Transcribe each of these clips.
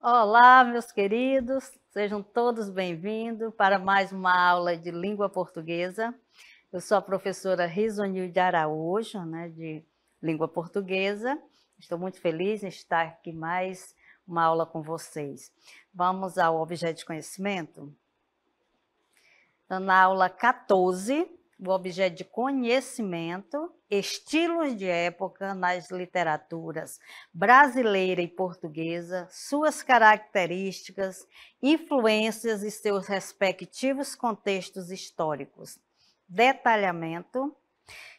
Olá, meus queridos, sejam todos bem-vindos para mais uma aula de língua portuguesa. Eu sou a professora Risonilde Araújo, de língua portuguesa. Estou muito feliz em estar aqui mais uma aula com vocês. Vamos ao objeto de conhecimento? Então, na aula 14, o objeto de conhecimento, estilos de época nas literaturas brasileira e portuguesa, suas características, influências e seus respectivos contextos históricos. Detalhamento,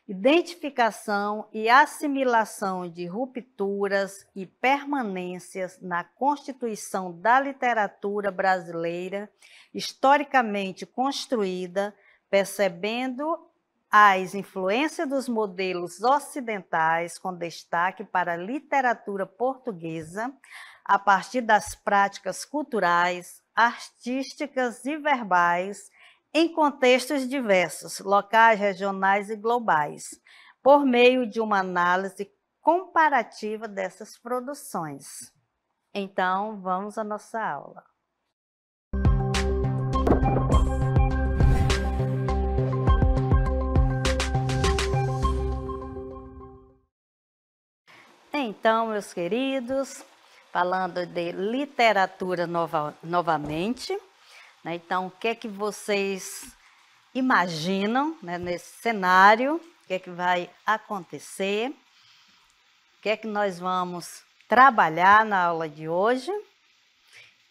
identificação e assimilação de rupturas e permanências na constituição da literatura brasileira, historicamente construída, percebendo as influências dos modelos ocidentais, com destaque para a literatura portuguesa, a partir das práticas culturais, artísticas e verbais, em contextos diversos, locais, regionais e globais, por meio de uma análise comparativa dessas produções. Então, vamos à nossa aula. Então, meus queridos, falando de literatura novamente, então, o que é que vocês imaginam nesse cenário? O que é que vai acontecer? O que é que nós vamos trabalhar na aula de hoje?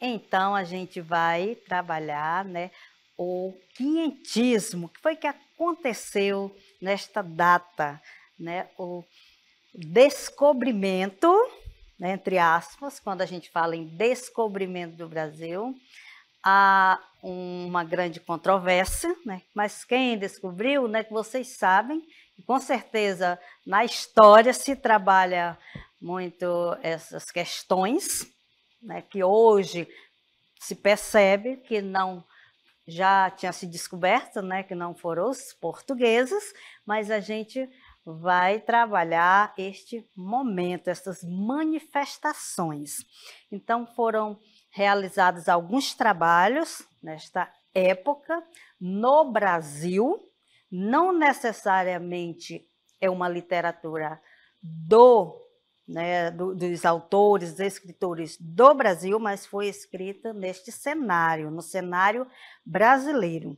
Então, a gente vai trabalhar o quinhentismo, que foi que aconteceu nesta data, o descobrimento, entre aspas, quando a gente fala em descobrimento do Brasil, há uma grande controvérsia, mas quem descobriu, que vocês sabem, e com certeza na história se trabalha muito essas questões, que hoje se percebe que não já tinha se descoberto, que não foram os portugueses, mas a gente vai trabalhar este momento, essas manifestações. Então, foram realizados alguns trabalhos nesta época no Brasil, não necessariamente é uma literatura dos autores, dos escritores do Brasil, mas foi escrita neste cenário, no cenário brasileiro.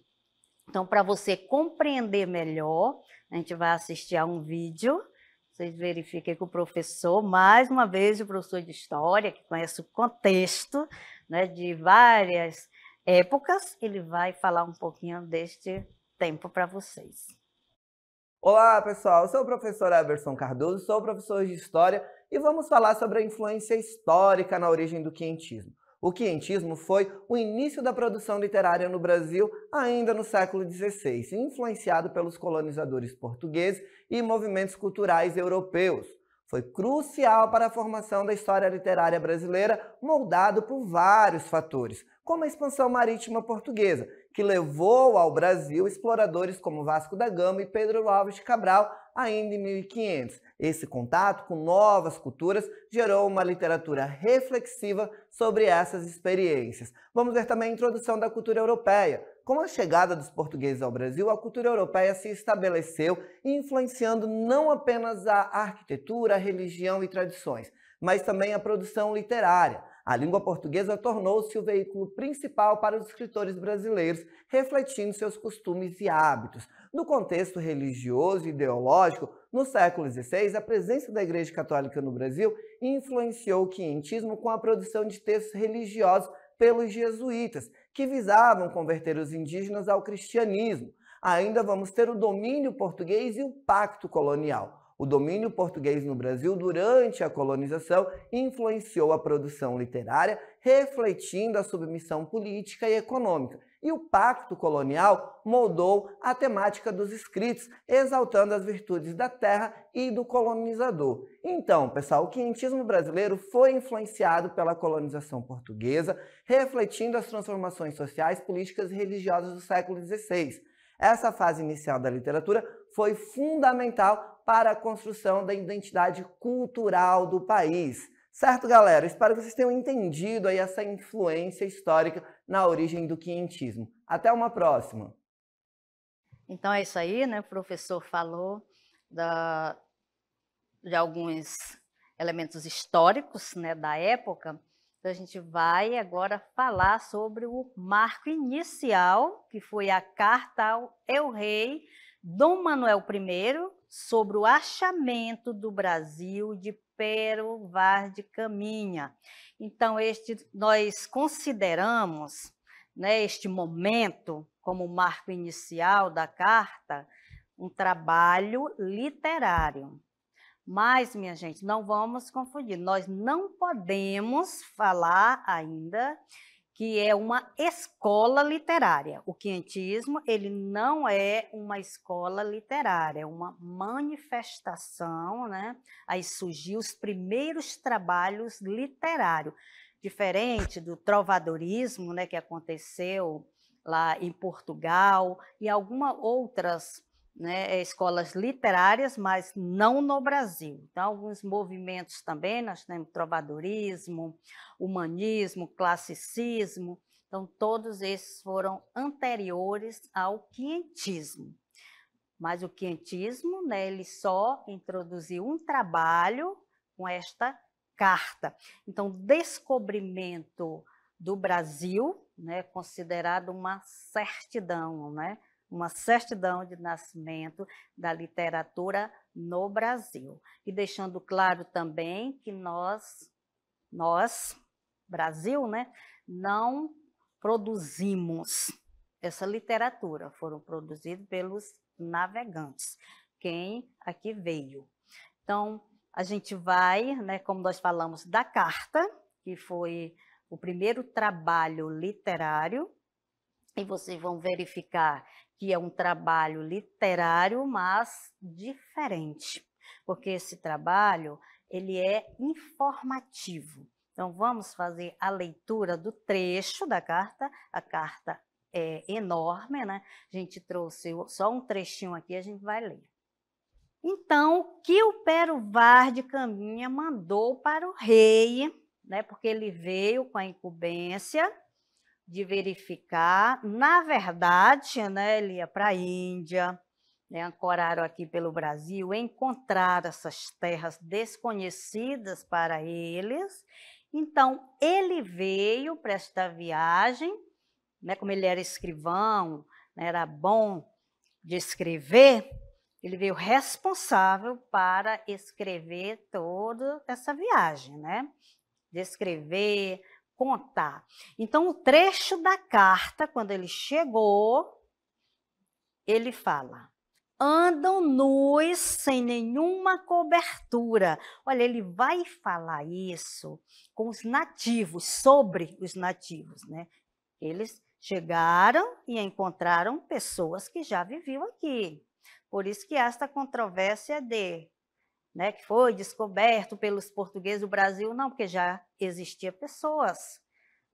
Então, para você compreender melhor, a gente vai assistir a um vídeo. Vocês verifiquem que o professor, mais uma vez, o professor de História, que conhece o contexto de várias épocas, ele vai falar um pouquinho deste tempo para vocês. Olá, pessoal. Eu sou o professor Eberson Cardoso, sou professor de História e vamos falar sobre a influência histórica na origem do quinhentismo. O quinhentismo foi o início da produção literária no Brasil ainda no século XVI, influenciado pelos colonizadores portugueses e movimentos culturais europeus. Foi crucial para a formação da história literária brasileira, moldado por vários fatores, como a expansão marítima portuguesa, que levou ao Brasil exploradores como Vasco da Gama e Pedro Álvares de Cabral ainda em 1500. Esse contato com novas culturas gerou uma literatura reflexiva sobre essas experiências. Vamos ver também a introdução da cultura europeia. Com a chegada dos portugueses ao Brasil, a cultura europeia se estabeleceu, influenciando não apenas a arquitetura, a religião e tradições, mas também a produção literária. A língua portuguesa tornou-se o veículo principal para os escritores brasileiros, refletindo seus costumes e hábitos. No contexto religioso e ideológico, no século XVI, a presença da Igreja Católica no Brasil influenciou o quinhentismo com a produção de textos religiosos pelos jesuítas, que visavam converter os indígenas ao cristianismo. Ainda vamos ter o domínio português e o pacto colonial. O domínio português no Brasil durante a colonização influenciou a produção literária, refletindo a submissão política e econômica. E o pacto colonial moldou a temática dos escritos, exaltando as virtudes da terra e do colonizador. Então, pessoal, o quinhentismo brasileiro foi influenciado pela colonização portuguesa, refletindo as transformações sociais, políticas e religiosas do século XVI. Essa fase inicial da literatura foi fundamental para a construção da identidade cultural do país. Certo, galera? Espero que vocês tenham entendido aí essa influência histórica na origem do quientismo. Até uma próxima! Então é isso aí, né? O professor falou da, de alguns elementos históricos, né, da época. Então a gente vai agora falar sobre o marco inicial, que foi a carta ao El-Rei Dom Manuel I sobre o achamento do Brasil de Pero Vaz de Caminha. Então nós consideramos, né, este momento como marco inicial da carta, um trabalho literário. Mas, minha gente, não vamos confundir, nós não podemos falar ainda que é uma escola literária. O quientismo, ele não é uma escola literária, é uma manifestação, né? Aí surgiu os primeiros trabalhos literários, diferente do trovadorismo, né, que aconteceu lá em Portugal e algumas outras, né, escolas literárias, mas não no Brasil. Então, alguns movimentos também, nós temos trovadorismo, humanismo, classicismo, então todos esses foram anteriores ao quientismo. Mas o quientismo, né, ele só introduziu um trabalho com esta carta. Então, descobrimento do Brasil, né, considerado uma certidão, né, uma certidão de nascimento da literatura no Brasil. E deixando claro também que nós, Brasil, né, não produzimos essa literatura, foram produzidos pelos navegantes, quem aqui veio. Então, a gente vai, né, como nós falamos, da carta, que foi o primeiro trabalho literário, e vocês vão verificar que é um trabalho literário, mas diferente, porque esse trabalho ele é informativo. Então, vamos fazer a leitura do trecho da carta. A carta é enorme, né? A gente trouxe só um trechinho aqui, a gente vai ler. Então, o que o Pero Vaz de Caminha mandou para o rei, né? Porque ele veio com a incumbência de verificar, na verdade, né, ele ia para a Índia, né, ancoraram aqui pelo Brasil, encontraram essas terras desconhecidas para eles. Então, ele veio para esta viagem, né, como ele era escrivão, né, era bom de escrever, ele veio responsável para escrever toda essa viagem, né? Descrever, contar. Então, o trecho da carta, quando ele chegou, ele fala: andam nus sem nenhuma cobertura. Olha, ele vai falar isso com os nativos, sobre os nativos, né? Eles chegaram e encontraram pessoas que já viviam aqui. Por isso que esta controvérsia de, né, que foi descoberto pelos portugueses do Brasil, não, porque já existia pessoas,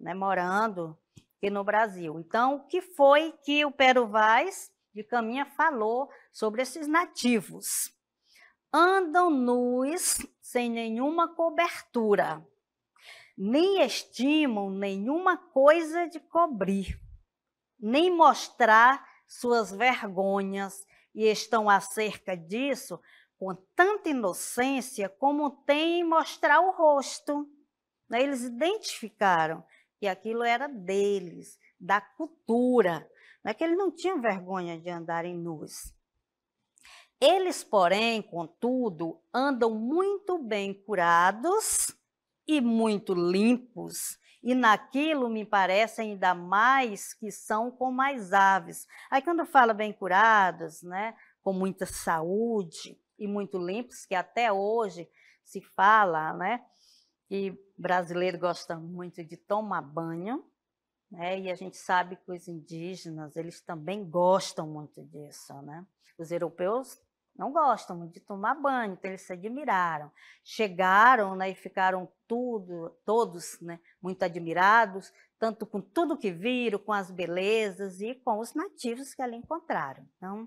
né, morando aqui no Brasil. Então, o que foi que o Pero Vaz de Caminha falou sobre esses nativos? Andam nus sem nenhuma cobertura, nem estimam nenhuma coisa de cobrir, nem mostrar suas vergonhas, e estão acerca disso com tanta inocência como tem em mostrar o rosto. Eles identificaram que aquilo era deles, da cultura, que eles não tinham vergonha de andarem nus. Eles, porém, contudo, andam muito bem curados e muito limpos, e naquilo me parece ainda mais que são como as aves. Aí quando fala bem curados, né, com muita saúde e muito limpos, que até hoje se fala, né, que brasileiro gosta muito de tomar banho, né, e a gente sabe que os indígenas, eles também gostam muito disso, né? Os europeus não gostam muito de tomar banho, então eles se admiraram. Chegaram, né, e ficaram todos, né, muito admirados, tanto com tudo que viram, com as belezas e com os nativos que ali encontraram. Então,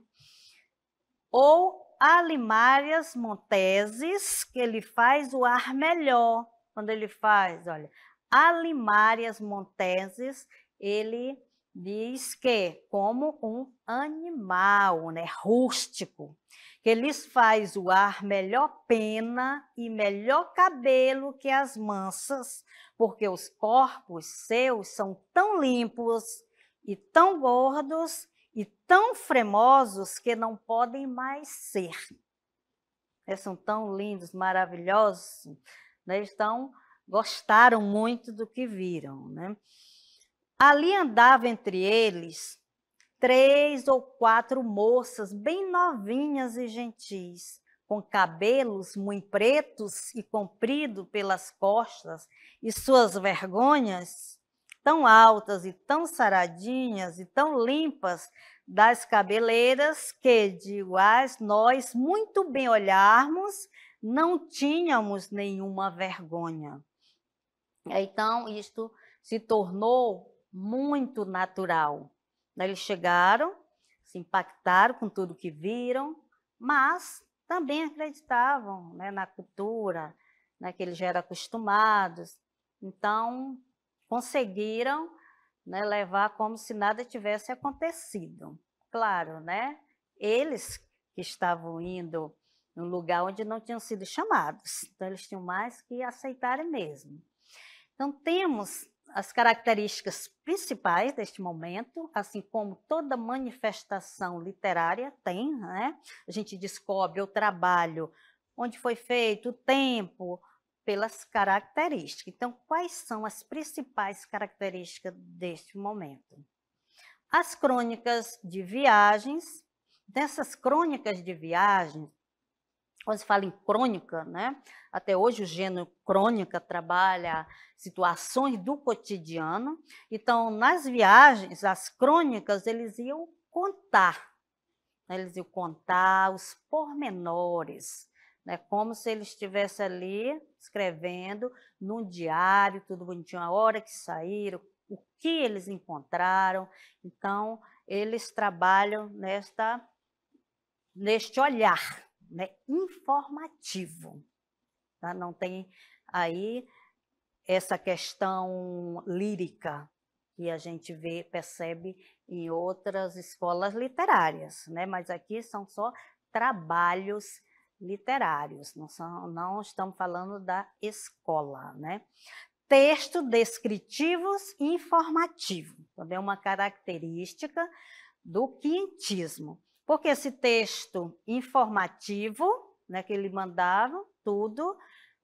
ou Alimárias Monteses, que ele faz o ar melhor. quando ele faz, olha, Alimárias Monteses, ele diz que como um animal, né, rústico, que lhes faz o ar melhor pena e melhor cabelo que as mansas, porque os corpos seus são tão limpos e tão gordos e tão fremosos que não podem mais ser. São tão lindos, maravilhosos, né? Então, gostaram muito do que viram, né? Ali andava entre eles 3 ou 4 moças bem novinhas e gentis, com cabelos muito pretos e compridos pelas costas, e suas vergonhas tão altas e tão saradinhas e tão limpas das cabeleiras que, de iguais nós muito bem olharmos, não tínhamos nenhuma vergonha. Então, isto se tornou muito natural. Eles chegaram, se impactaram com tudo que viram, mas também acreditavam, né, na cultura, né, que eles já eram acostumados. Então, conseguiram, né, levar como se nada tivesse acontecido. Claro, né, eles que estavam indo num lugar onde não tinham sido chamados, então eles tinham mais que aceitarem mesmo. Então, temos as características principais deste momento, assim como toda manifestação literária tem, né? A gente descobre o trabalho, onde foi feito, o tempo, pelas características. Então, quais são as principais características deste momento? As crônicas de viagens. Dessas crônicas de viagens, quando se fala em crônica, né? Até hoje o gênero crônica trabalha situações do cotidiano. Então, nas viagens, as crônicas, eles iam contar, né? Eles iam contar os pormenores, né? Como se eles estivessem ali escrevendo num diário, tudo bonitinho, a hora que saíram, o que eles encontraram. Então, eles trabalham neste olhar, né, informativo, tá? Não tem aí essa questão lírica que a gente vê, percebe em outras escolas literárias, né? Mas aqui são só trabalhos literários, não estamos falando da escola, né? Texto descritivos e informativo, também é uma característica do quinhentismo. Porque esse texto informativo, né, que ele mandava tudo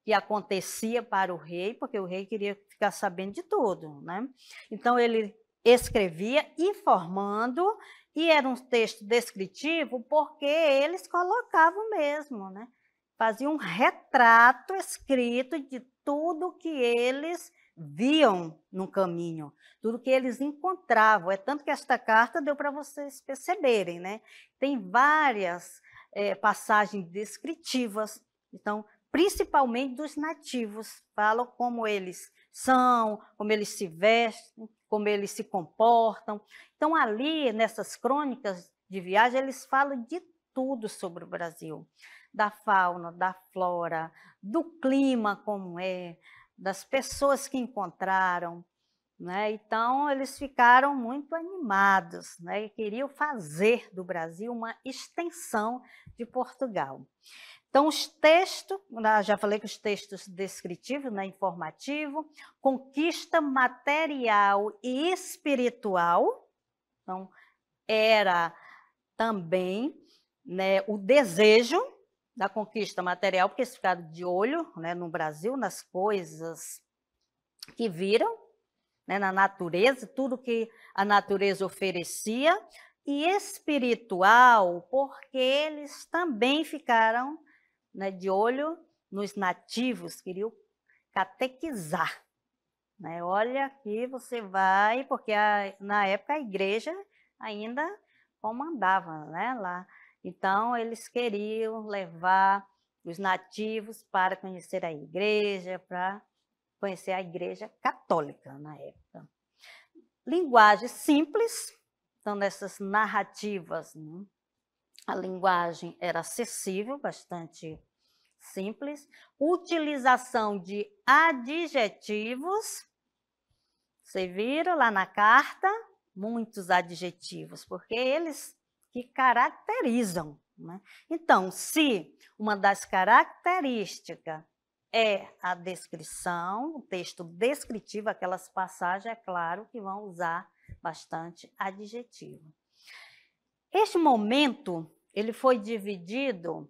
que acontecia para o rei, porque o rei queria ficar sabendo de tudo, né? Então, ele escrevia informando, e era um texto descritivo porque eles colocavam mesmo, né? Faziam um retrato escrito de tudo que eles viam no caminho, tudo que eles encontravam. É tanto que esta carta deu para vocês perceberem, né? Tem várias passagens descritivas, então, principalmente dos nativos, falam como eles são, como eles se vestem, como eles se comportam. Então, ali, nessas crônicas de viagem, eles falam de tudo sobre o Brasil, da fauna, da flora, do clima como é, das pessoas que encontraram, né? Então, eles ficaram muito animados, né? E queriam fazer do Brasil uma extensão de Portugal. Então, os textos, já falei que os textos descritivos, né, informativo, conquista material e espiritual, então, era também, né, o desejo da conquista material, porque eles ficaram de olho, né, no Brasil, nas coisas que viram, né, na natureza, tudo que a natureza oferecia, e espiritual, porque eles também ficaram, né, de olho nos nativos, queriam catequizar. Né? Olha, aqui você vai, porque na época a igreja ainda comandava, né, lá. Então, eles queriam levar os nativos para conhecer a igreja, para conhecer a igreja católica na época. Linguagem simples, então, nessas narrativas, né, a linguagem era acessível, bastante simples, utilização de adjetivos. Você viram lá na carta? Muitos adjetivos, porque eles que caracterizam, né? Então, se uma das características é a descrição, o texto descritivo, aquelas passagens, é claro que vão usar bastante adjetivo. Este momento, ele foi dividido,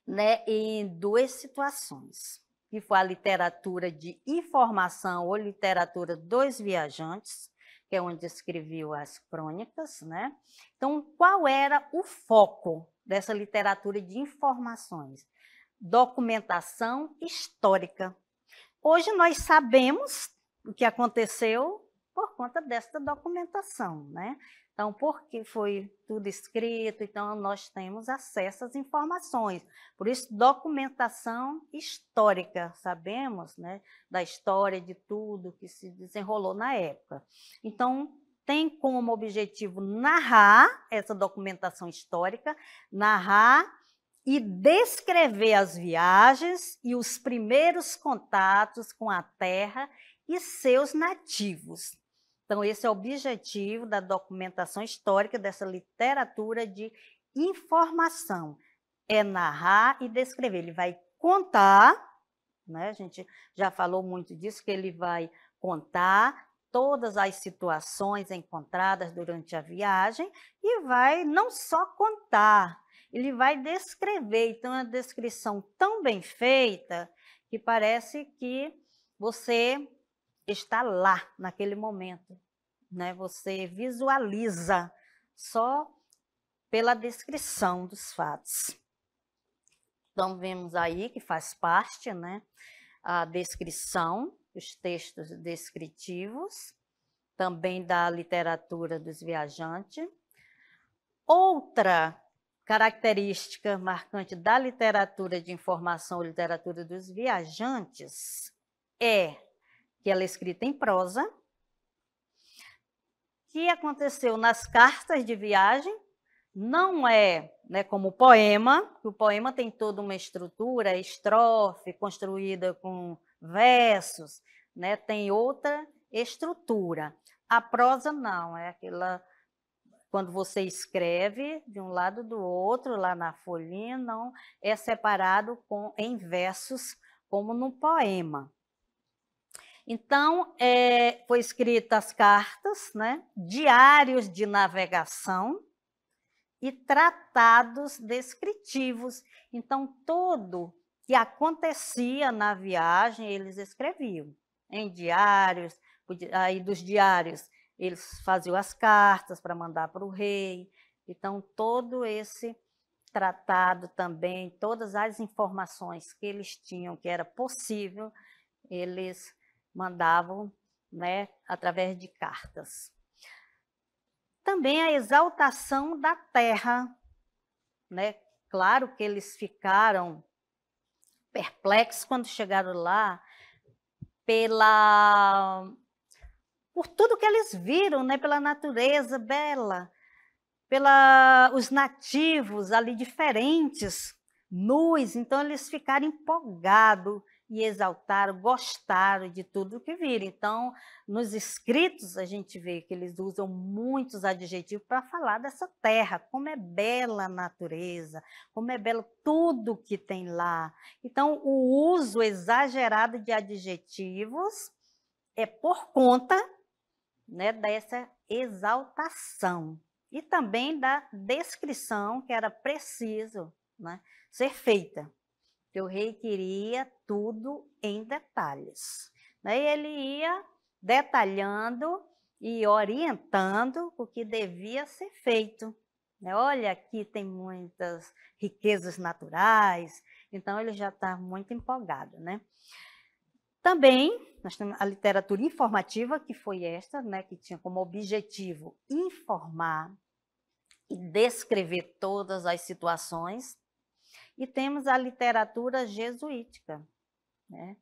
né, em duas situações, que foi a literatura de informação ou literatura dos viajantes, que é onde escreveu as crônicas, né? Então, qual era o foco dessa literatura de informações? Documentação histórica. Hoje nós sabemos o que aconteceu por conta desta documentação, né? Então, porque foi tudo escrito, então nós temos acesso às informações. Por isso, documentação histórica, sabemos, né, da história de tudo que se desenrolou na época. Então, tem como objetivo narrar essa documentação histórica, narrar e descrever as viagens e os primeiros contatos com a terra e seus nativos. Então, esse é o objetivo da documentação histórica dessa literatura de informação, é narrar e descrever. Ele vai contar, né? A gente já falou muito disso, que ele vai contar todas as situações encontradas durante a viagem e vai não só contar, ele vai descrever. Então, é uma descrição tão bem feita que parece que você está lá naquele momento, né? Você visualiza só pela descrição dos fatos. Então, vemos aí que faz parte, né, a descrição, os textos descritivos, também da literatura dos viajantes. Outra característica marcante da literatura de informação ou literatura dos viajantes é que ela é escrita em prosa, que aconteceu nas cartas de viagem, não é, né, como o poema tem toda uma estrutura, estrofe construída com versos, né, tem outra estrutura. A prosa não, é aquela, quando você escreve de um lado do outro, lá na folhinha, não é separado em versos, como no poema. Então, foi escritas as cartas, né, diários de navegação e tratados descritivos. Então, tudo que acontecia na viagem, eles escreviam em diários. Aí, dos diários, eles faziam as cartas para mandar para o rei. Então, todo esse tratado também, todas as informações que eles tinham, que era possível, eles mandavam, né, através de cartas. Também a exaltação da terra, né? Claro que eles ficaram perplexos quando chegaram lá por tudo que eles viram, né? Pela natureza bela, os nativos ali diferentes, nus. Então eles ficaram empolgados e exaltaram, gostaram de tudo que viram. Então, nos escritos, a gente vê que eles usam muitos adjetivos para falar dessa terra, como é bela a natureza, como é belo tudo que tem lá. Então, o uso exagerado de adjetivos é por conta, né, dessa exaltação e também da descrição que era preciso, né, ser feita. Que o rei queria tudo em detalhes. E ele ia detalhando e orientando o que devia ser feito. Olha, aqui tem muitas riquezas naturais, então ele já está muito empolgado, né? Também, nós temos a literatura informativa, que foi esta, né, que tinha como objetivo informar e descrever todas as situações. E temos a literatura jesuítica, né,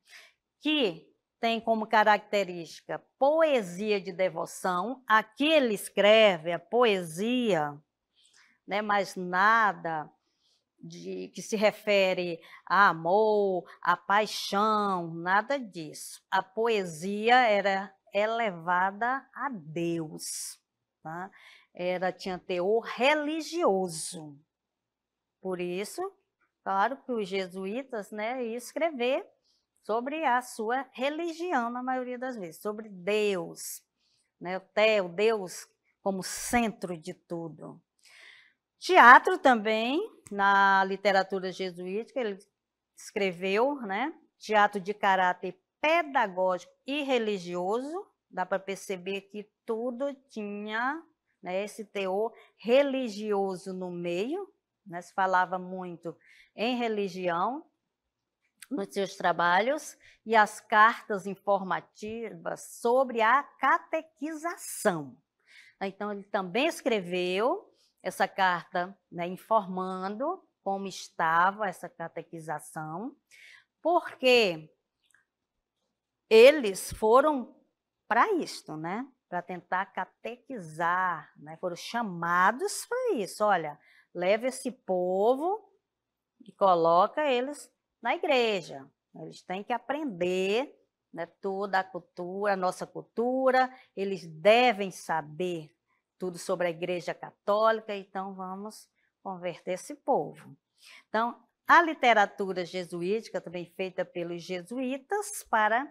que tem como característica poesia de devoção. Aqui ele escreve a poesia, né, mas nada que se refere a amor, a paixão, nada disso. A poesia era elevada a Deus, tá? Tinha teor religioso. Por isso, claro que os jesuítas, né, iam escrever sobre a sua religião, na maioria das vezes, sobre Deus, né, o Deus como centro de tudo. Teatro também, na literatura jesuítica, ele escreveu, né, teatro de caráter pedagógico e religioso, dá para perceber que tudo tinha, né, esse teor religioso no meio, né, se falava muito em religião nos seus trabalhos, e as cartas informativas sobre a catequização. Então, ele também escreveu essa carta, né, informando como estava essa catequização, porque eles foram para isto, né? Para tentar catequizar, né? Foram chamados para isso. Olha, leva esse povo e coloca eles na igreja. Eles têm que aprender, né, toda a cultura, a nossa cultura, eles devem saber tudo sobre a Igreja Católica, então vamos converter esse povo. Então, a literatura jesuítica, também feita pelos jesuítas, para,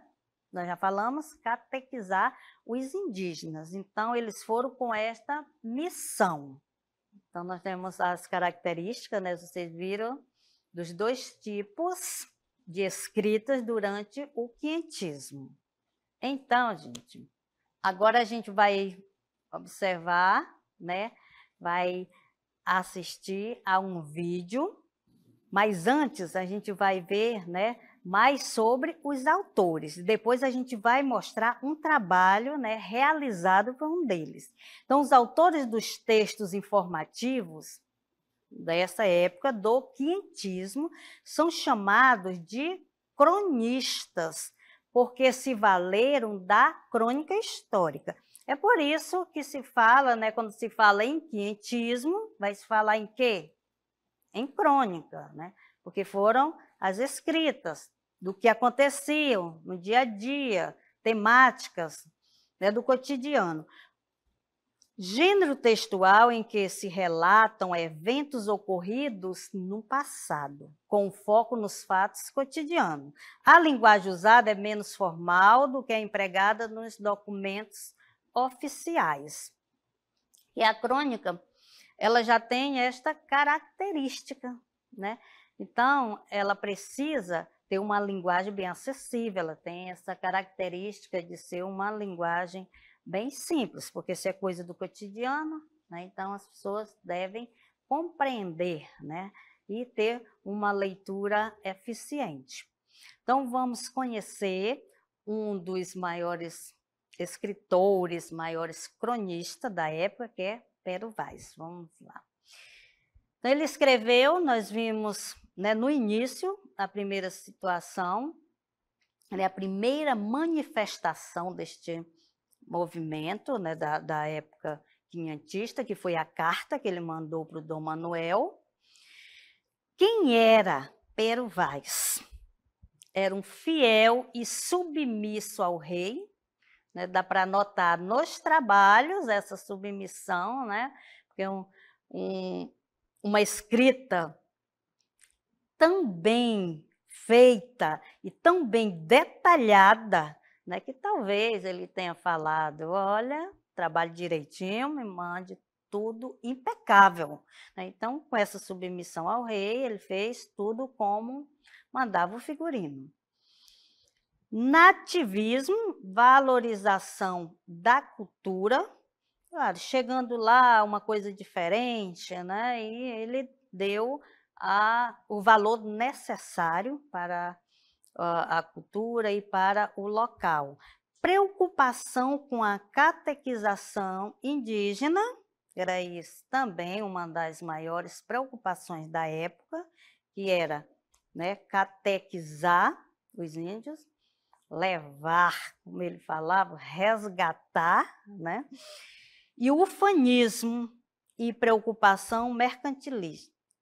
nós já falamos, catequizar os indígenas. Então, eles foram com esta missão. Então, nós temos as características, né, vocês viram, dos dois tipos de escritas durante o quinhentismo. Então, gente, agora a gente vai observar, né, vai assistir a um vídeo, mas antes a gente vai ver, né, mais sobre os autores. Depois a gente vai mostrar um trabalho, né, realizado por um deles. Então, os autores dos textos informativos dessa época do quinhentismo são chamados de cronistas, porque se valeram da crônica histórica. É por isso que se fala, né, quando se fala em quinhentismo, vai se falar em quê? Em crônica, né? Porque foram as escritas do que aconteciam no dia a dia, temáticas, né, do cotidiano. Gênero textual em que se relatam eventos ocorridos no passado, com foco nos fatos cotidianos. A linguagem usada é menos formal do que a empregada nos documentos oficiais. E a crônica, ela já tem esta característica, né? Então, ela precisa ter uma linguagem bem acessível, ela tem essa característica de ser uma linguagem bem simples, porque se é coisa do cotidiano, né, então as pessoas devem compreender, né, e ter uma leitura eficiente. Então, vamos conhecer um dos maiores escritores, maiores cronistas da época, que é Pero Vaz. Vamos lá. Então, ele escreveu, nós vimos, né, no início, a primeira situação, né, a primeira manifestação deste movimento, né, da época quinhentista, que foi a carta que ele mandou para o Dom Manuel. Quem era Pero Vaz? Era um fiel e submisso ao rei, né, dá para notar nos trabalhos essa submissão, né, porque uma escrita tão bem feita e tão bem detalhada, né, que talvez ele tenha falado, olha, trabalhe direitinho, me mande tudo impecável. Então, com essa submissão ao rei, ele fez tudo como mandava o figurino. Nativismo, valorização da cultura, claro, chegando lá uma coisa diferente, né, e ele deu o valor necessário para a cultura e para o local. Preocupação com a catequização indígena, era isso também uma das maiores preocupações da época, que era, né, catequizar os índios, levar, como ele falava, resgatar, né? E o ufanismo e preocupação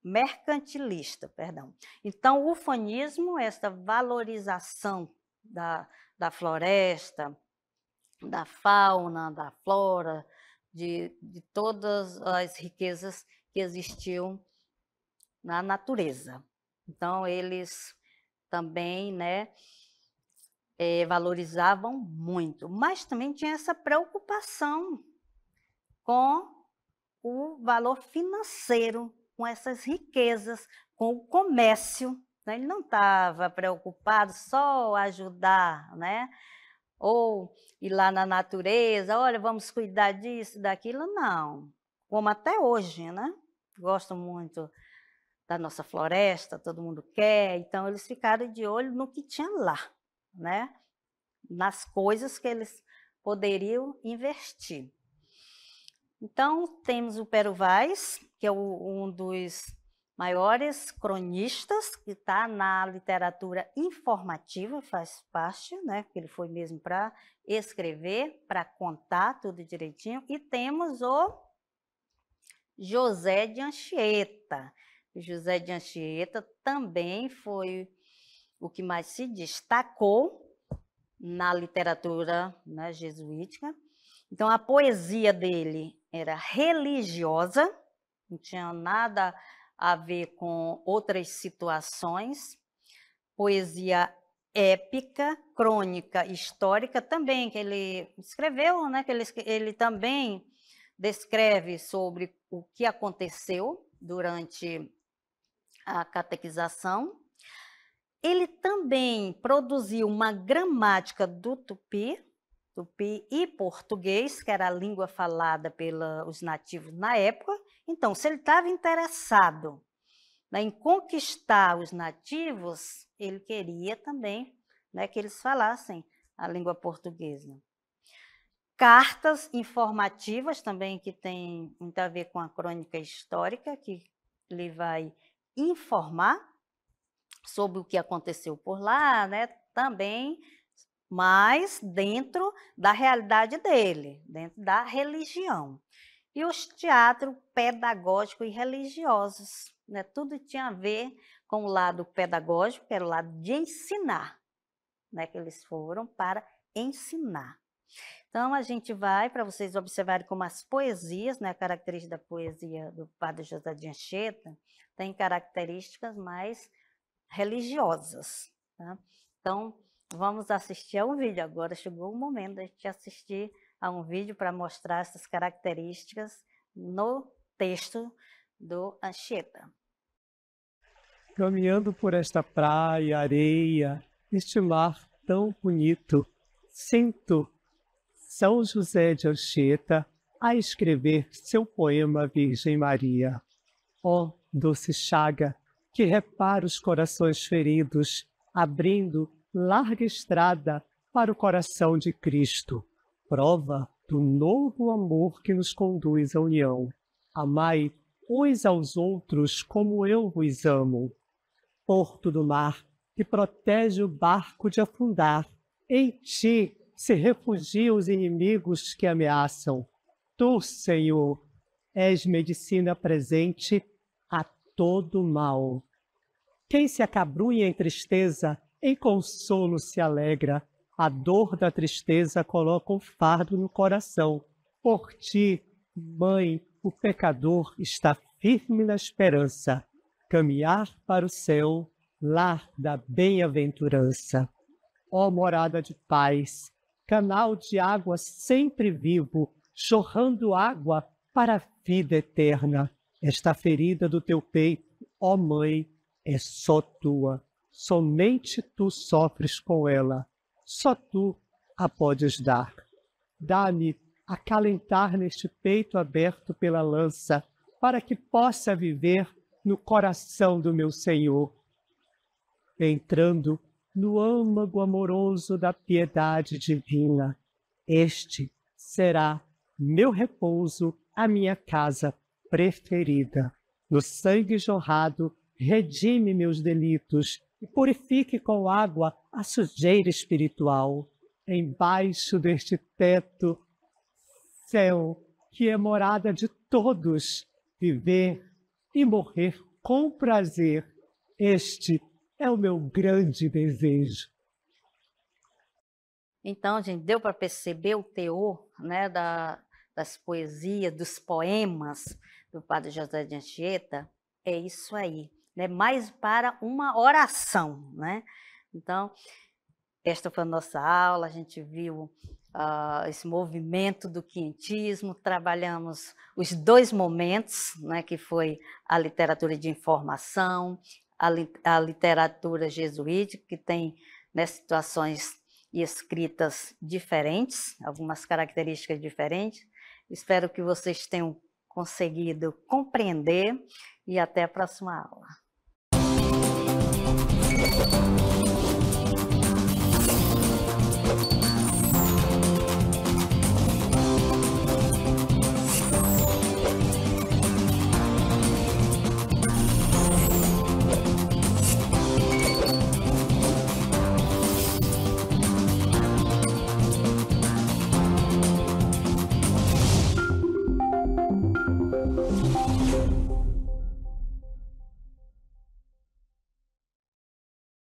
mercantilista, perdão. Então, o ufanismo, essa valorização da floresta, da fauna, da flora, de todas as riquezas que existiam na natureza. Então, eles também, né, valorizavam muito, mas também tinha essa preocupação com o valor financeiro, com essas riquezas, com o comércio, né? Ele não estava preocupado só ajudar, né? Ou ir lá na natureza, olha, vamos cuidar disso, daquilo, não. Como até hoje, né? Gostam muito da nossa floresta, todo mundo quer, então eles ficaram de olho no que tinha lá, né? Nas coisas que eles poderiam investir. Então, temos o Pero Vaz, que é um dos maiores cronistas, que está na literatura informativa, faz parte, né? Que ele foi mesmo para escrever, para contar tudo direitinho. E temos o José de Anchieta. O José de Anchieta também foi o que mais se destacou na literatura, né, jesuítica. Então, a poesia dele era religiosa, não tinha nada a ver com outras situações. Poesia épica, crônica, histórica também, que ele escreveu, né, que ele também descreve sobre o que aconteceu durante a catequização. Ele também produziu uma gramática do tupi e português, que era a língua falada pelos nativos na época. Então, se ele estava interessado, né, em conquistar os nativos, ele queria também, né, que eles falassem a língua portuguesa. Cartas informativas também, que tem muito a ver com a crônica histórica, que ele vai informar sobre o que aconteceu por lá, né, também, mas dentro da realidade dele, dentro da religião. E os teatros pedagógicos e religiosos, né, tudo tinha a ver com o lado pedagógico, que era o lado de ensinar, né, que eles foram para ensinar. Então, a gente vai, para vocês observarem como as poesias, né, a característica da poesia do Padre José de Anchieta, tem características mais religiosas. Tá? Então, vamos assistir a um vídeo agora. Chegou o momento de a gente assistir a um vídeo para mostrar essas características no texto do Anchieta. Caminhando por esta praia, areia, este mar tão bonito, sinto São José de Anchieta a escrever seu poema Virgem Maria. Ó doce chaga, que repara os corações feridos, abrindo larga estrada para o coração de Cristo, prova do novo amor que nos conduz à união. Amai uns aos outros como eu vos amo. Porto do mar, que protege o barco de afundar, em ti se refugiam os inimigos que ameaçam. Tu, Senhor, és medicina presente a todo mal. Quem se acabrunha em tristeza, em consolo se alegra. A dor da tristeza coloca um fardo no coração. Por ti, Mãe, o pecador está firme na esperança. Caminhar para o céu, lar da bem-aventurança. Ó morada de paz, canal de água sempre vivo, jorrando água para a vida eterna. Esta ferida do teu peito, ó Mãe, é só tua. Somente tu sofres com ela. Só tu a podes dar. Dá-me acalentar neste peito aberto pela lança, para que possa viver no coração do meu Senhor. Entrando no âmago amoroso da piedade divina, este será meu repouso, a minha casa preferida. No sangue jorrado, redime meus delitos e purifique com água a sujeira espiritual. Embaixo deste teto, céu, que é morada de todos, viver e morrer Com prazer, este é o meu grande desejo. Então, gente, deu para perceber o teor, né, das poesias, dos poemas do Padre José de Anchieta? É isso aí, né? Mais para uma oração, né? Então, esta foi a nossa aula, a gente viu esse movimento do quinhentismo, trabalhamos os dois momentos, né, que foi a literatura de informação, a literatura jesuítica, que tem, né, situações e escritas diferentes, algumas características diferentes. Espero que vocês tenham conseguido compreender e até a próxima aula.